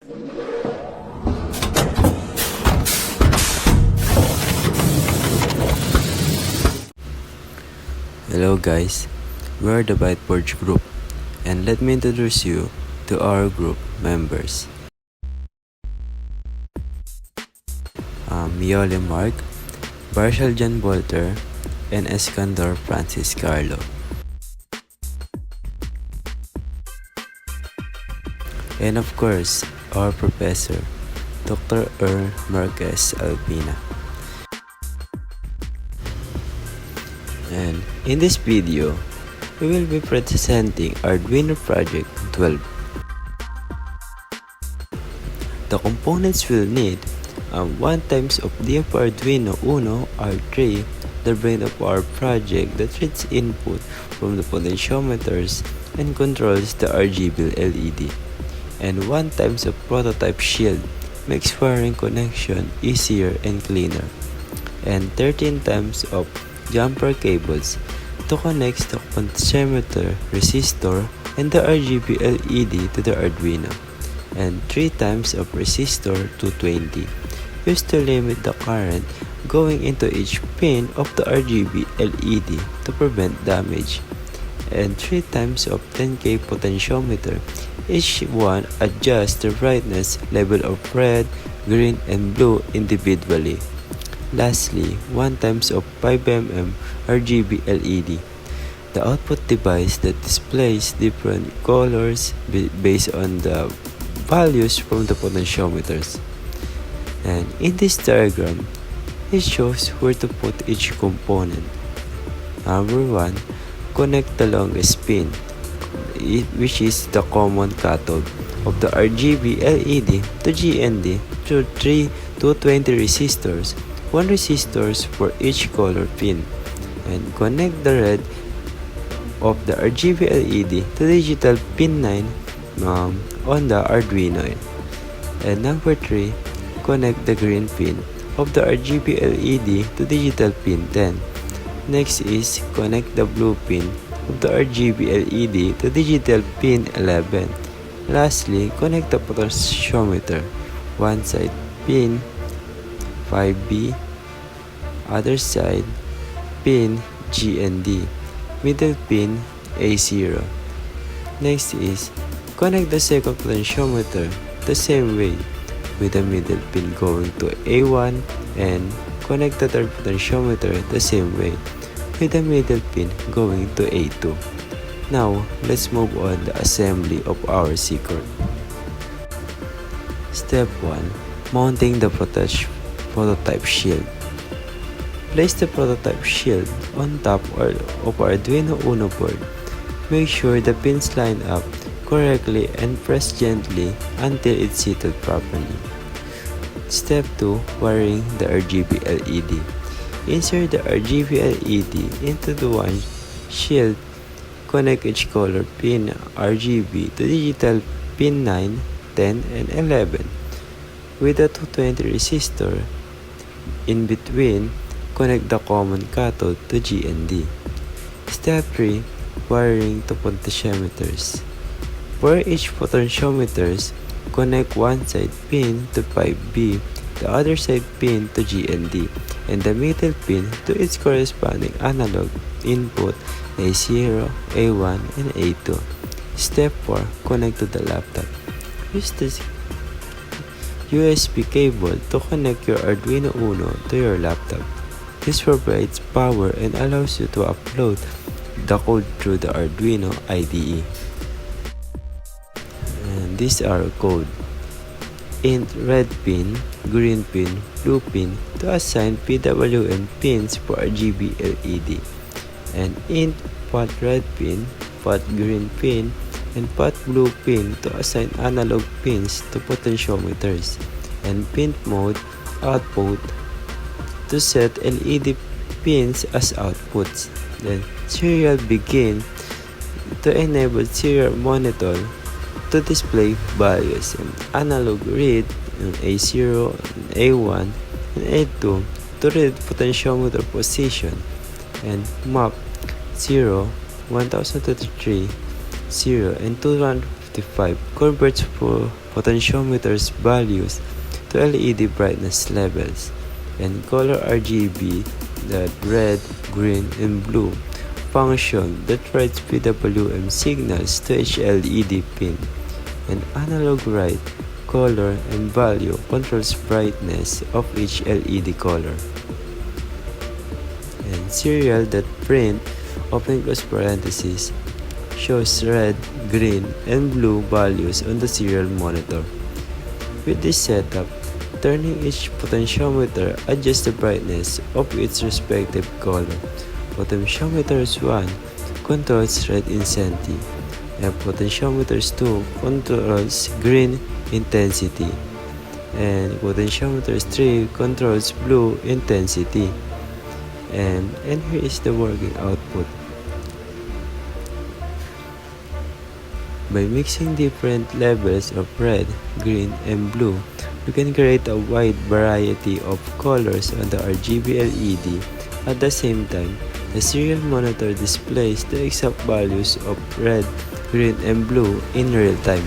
Hello guys, we're the Byteboard group, and let me introduce you to our group members. Yole Mark, Barshal John Bolter, and Escandor Francis Carlo. And of course, our professor, Dr. Marquez Albina. And in this video, we will be presenting Arduino Project 12. The components we'll need 1 times of the Arduino Uno R3, the brain of our project that reads input from the potentiometers and controls the RGB LED, and 1 times of prototype shield makes wiring connection easier and cleaner, and 13 times of jumper cables to connect the potentiometer, resistor, and the RGB LED to the Arduino, and 3 times of resistor 220 used to limit the current going into each pin of the RGB LED to prevent damage, and 3 times of 10K potentiometer. Each one adjusts the brightness level of red, green, and blue individually. Lastly, 1 times of 5mm RGB LED, the output device that displays different colors based on the values from the potentiometers. And in this diagram, it shows where to put each component. Number 1, connect the longest pin, which is the common cathode of the RGB LED to GND through 3 220 resistors, 1 resistors for each color pin, and connect the red of the RGB LED to digital pin 9 on the Arduino. And number 3, connect the green pin of the RGB LED to digital pin 10. Next is connect the blue pin of the RGB LED to digital pin 11. Lastly, connect the potentiometer, one side pin 5B, other side pin GND, middle pin A0. Next is connect the second potentiometer the same way, with the middle pin going to A1, and connect the third potentiometer the same way, with the middle pin going to A2. Now, let's move on the assembly of our circuit. Step 1. Mounting the prototype shield. Place the prototype shield on top of Arduino Uno board. Make sure the pins line up correctly and press gently until it's seated properly. Step 2. Wiring the RGB LED. Insert the RGB LED into the one shield. Connect each color pin RGB to digital pin 9, 10, and 11. With the 220 resistor in between, connect the common cathode to GND. Step 3. Wiring to potentiometers. For each potentiometers, connect one side pin to 5B, the other side pin to GND, and the middle pin to its corresponding analog input A0, A1, and A2. Step 4. Connect to the laptop. Use the USB cable to connect your Arduino Uno to your laptop. This provides power and allows you to upload the code through the Arduino IDE. And these are code. Int red pin, green pin, blue pin to assign PWM pins for RGB LED, and int pot red pin, pot green pin, and pot blue pin to assign analog pins to potentiometers, and pin mode output to set LED pins as outputs. Then serial begin to enable serial monitor to display values, and analog read and A0, and A1, and A2 to read potentiometer position, and map 0, 1033, 0, and 255 converts potentiometer's values to LED brightness levels, and color RGB, that red, green, and blue, function that writes PWM signals to each LED pin, and analog write, color, and value controls brightness of each LED color, and serial that print, open close parenthesis, shows red, green, and blue values on the serial monitor. With this setup, turning each potentiometer adjusts the brightness of its respective color. Potentiometer 1 controls red intensity, and potentiometer 2 controls green intensity, and potentiometer 3 controls blue intensity. And here is the working output. By mixing different levels of red, green, and blue, we can create a wide variety of colors on the RGB LED. At the same time, the serial monitor displays the exact values of red, green, and blue in real time.